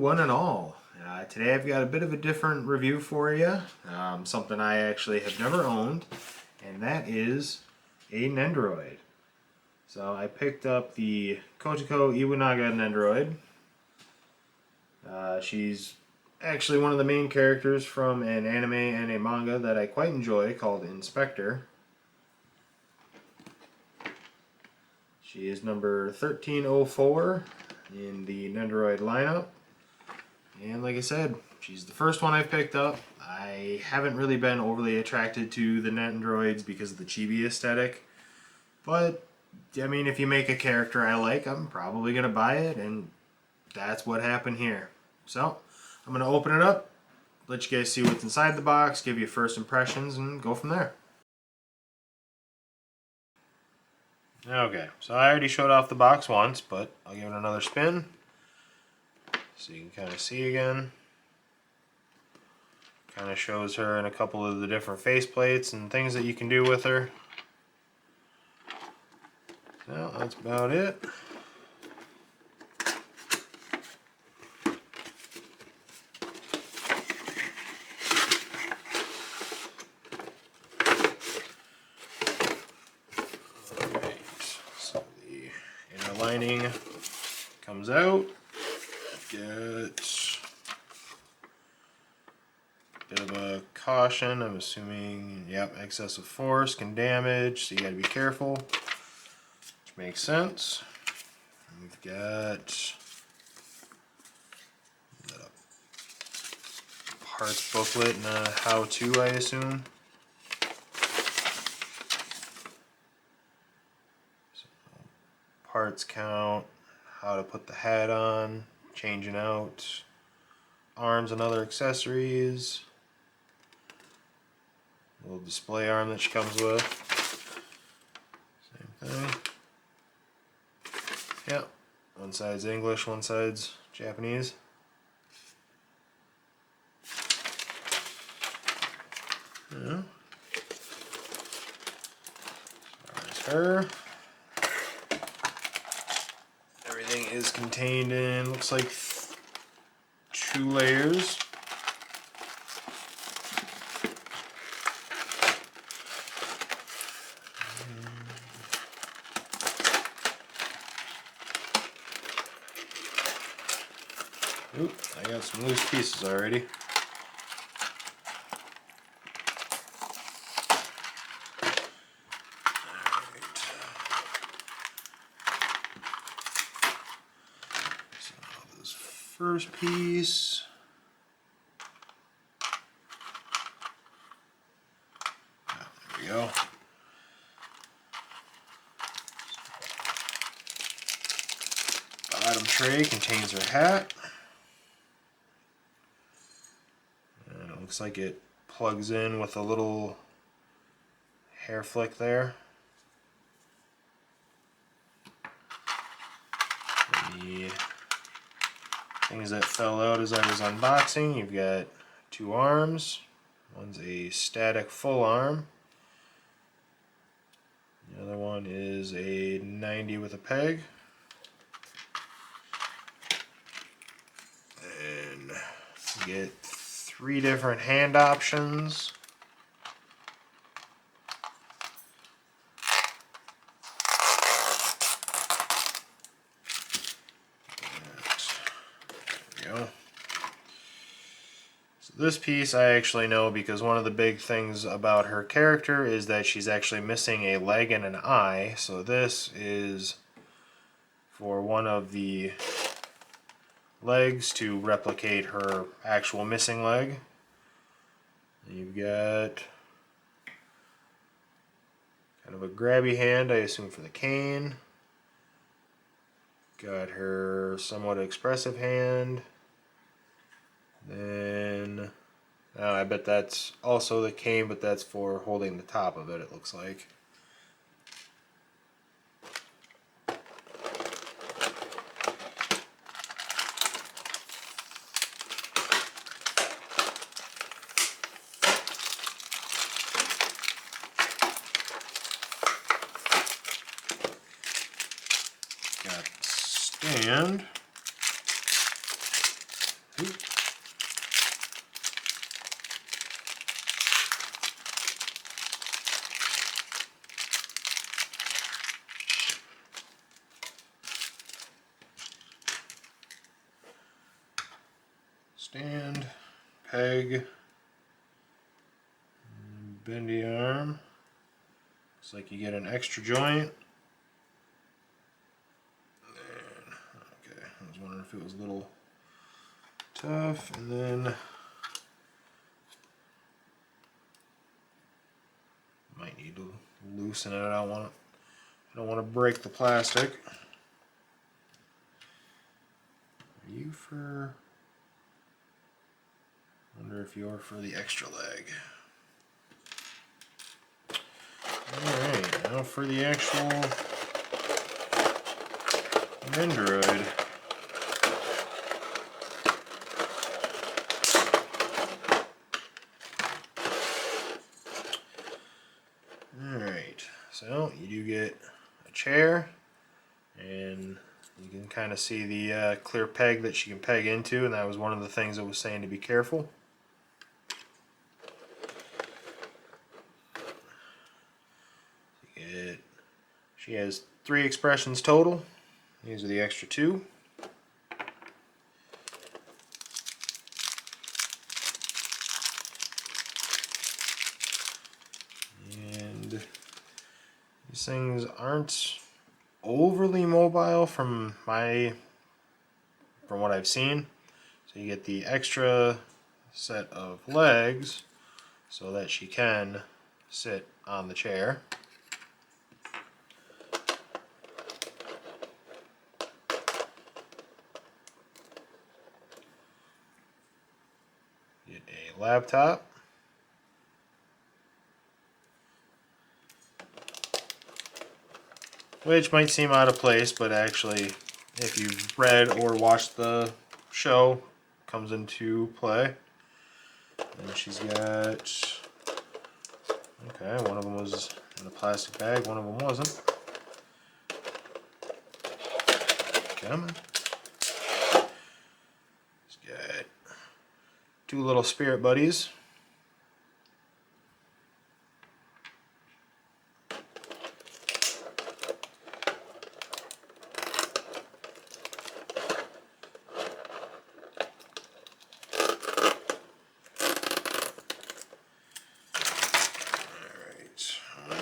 one and all. Today I've got a bit of a different review for you, something I actually have never owned, and that is a Nendoroid. So I picked up the Kotoko Iwanaga Nendoroid. She's actually one of the main characters from an anime and a manga that I quite enjoy called Spectre. She is number 1304 in the Nendoroid lineup. And like I said, she's the first one I've picked up. I haven't really been overly attracted to the Nendoroids because of the chibi aesthetic. But, I mean, if you make a character I like, I'm probably going to buy it, and that's what happened here. So, I'm going to open it up, let you guys see what's inside the box, give you first impressions, and go from there. Okay, so I already showed off the box once, but I'll give it another spin so you can kind of see again. Kind of shows her in a couple of the different faceplates and things that you can do with her. So that's about it. So the inner lining comes out. Get a bit of a caution. I'm assuming, yep, excessive force can damage, so you gotta be careful. Which makes sense. And we've got a parts booklet and a how-to, I assume. Parts count, how to put the hat on, changing out arms and other accessories, little display arm that she comes with, same thing. Yep, one side's English, one side's Japanese. Yeah. There's her. Everything is contained in, looks like 2 layers. Oop, I got some loose pieces already. First piece. There we go. Bottom tray contains her hat. And it looks like it plugs in with a little hair flick there. The things that fell out as I was unboxing, you've got 2 arms. One's a static full arm. The other one is a 90 with a peg. And you get 3 different hand options. This piece I actually know because one of the big things about her character is that she's actually missing a leg and an eye. So this is for one of the legs to replicate her actual missing leg. You've got kind of a grabby hand, I assume, for the cane. Got her somewhat expressive hand. Then, I bet that's also the cane, but that's for holding the top of it, it looks like. Got stand. stand, peg, bendy arm. Looks like you get an extra joint. Okay, I was wondering if it was a little tough, and then might need to loosen it. I don't want to break the plastic. Are you for? Wonder if you're for the extra leg. Alright, now for the actual Nendoroid. Alright, so you do get a chair, and you can kind of see the clear peg that she can peg into, and that was one of the things I was saying to be careful. She has 3 expressions total. These are the extra 2. And these things aren't overly mobile from what I've seen. So you get the extra set of legs so that she can sit on the chair. Get a laptop. Which might seem out of place, but actually, if you've read or watched the show, comes into play. And she's got, okay, one of them was in a plastic bag, one of them wasn't. Come on. She's got 2 little spirit buddies.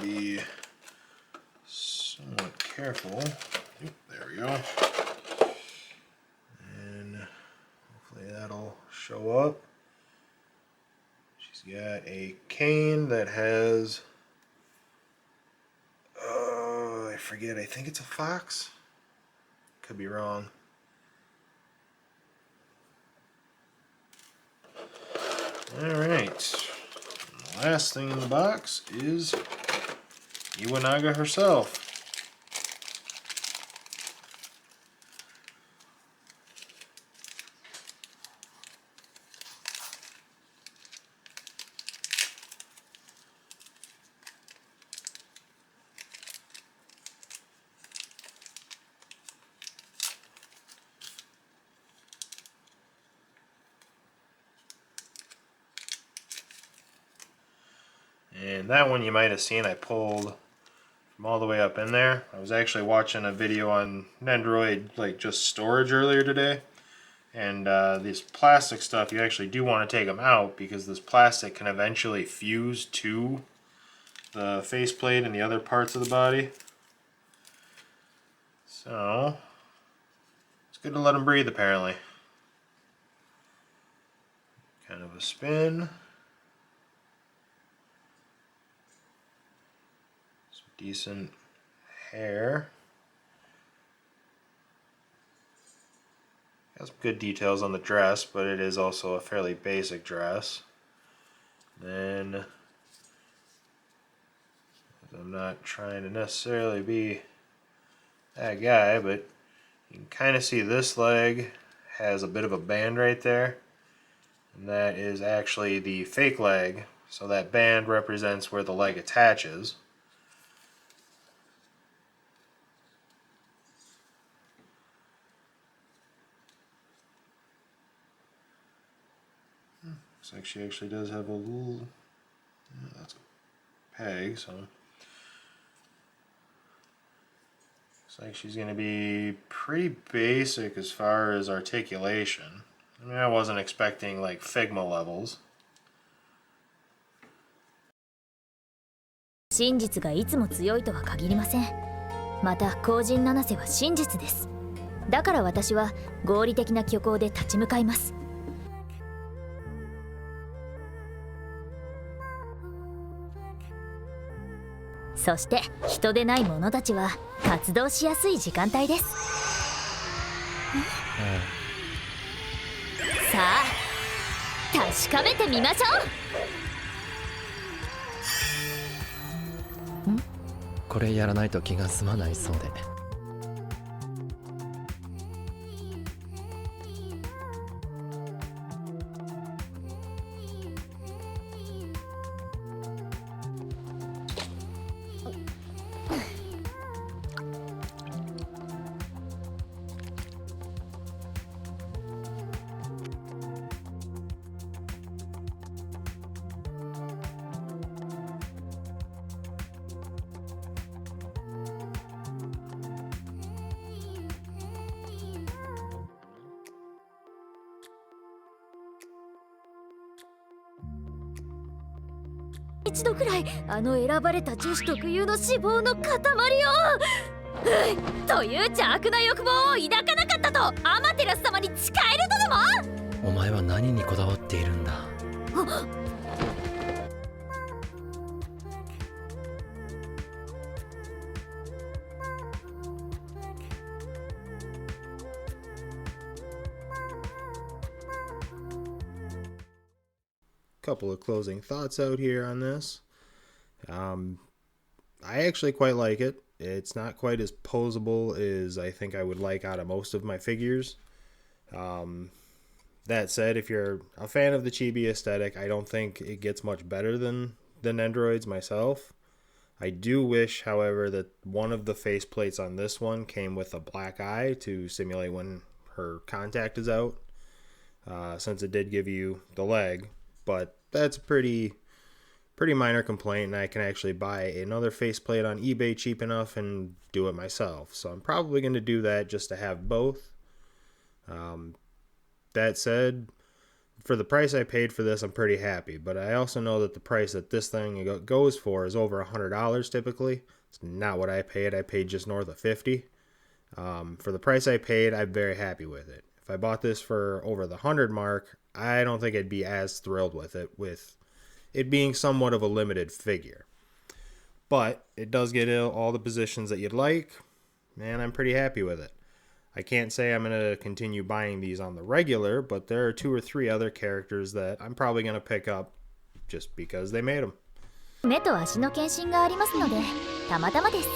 Be somewhat careful. Oop, there we go. And hopefully that'll show up. She's got a cane that has, I forget, I think it's a fox. Could be wrong. Alright. The last thing in the box is Iwanaga herself. And that one you might have seen I pulled from all the way up in there. I was actually watching a video on Nendoroid, like just storage earlier today. And this plastic stuff, you actually do want to take them out because this plastic can eventually fuse to the faceplate and the other parts of the body. So, it's good to let them breathe apparently. Kind of a spin. Some decent hair. Has good details on the dress, but it is also a fairly basic dress. Then, I'm not trying to necessarily be that guy, but you can kind of see this leg has a bit of a band right there. And that is actually the fake leg, so that band represents where the leg attaches. Looks like she actually does have a little, yeah, that's a peg, so looks like she's going to be pretty basic as far as articulation. I mean, I wasn't expecting like Figma levels. 真実がいつも強いとは限りません。また後人七瀬は真実です。だから私は合理的な虚構で立ち向かいます。そして人でない者たちは活動しやすい時間帯です。さあ確かめてみましょう。これやらないと気が済まないそうで。一度くらいあの選ばれた女子特有の脂肪の塊をという邪悪な欲望を抱かなかったとアマテラス様に誓えるとでも。お前は何にこだわっているんだ。Couple of closing thoughts out here on this. I actually quite like it. It's not quite as posable as I think I would like out of most of my figures. That said, if you're a fan of the chibi aesthetic, I don't think it gets much better than the Nendoroids myself. I do wish, however, that one of the faceplates on this one came with a black eye to simulate when her contact is out, since it did give you the leg. But that's a pretty minor complaint, and I can actually buy another faceplate on eBay cheap enough and do it myself. So I'm probably going to do that just to have both. That said, for the price I paid for this, I'm pretty happy. But I also know that the price that this thing goes for is over $100 typically. It's not what I paid. I paid just north of $50. For the price I paid, I'm very happy with it. If I bought this for over the 100 mark, I don't think I'd be as thrilled with it being somewhat of a limited figure. But it does get all the positions that you'd like, and I'm pretty happy with it. I can't say I'm going to continue buying these on the regular, but there are 2 or 3 other characters that I'm probably going to pick up just because they made them. 目と足の検診がありますので、たまたまです。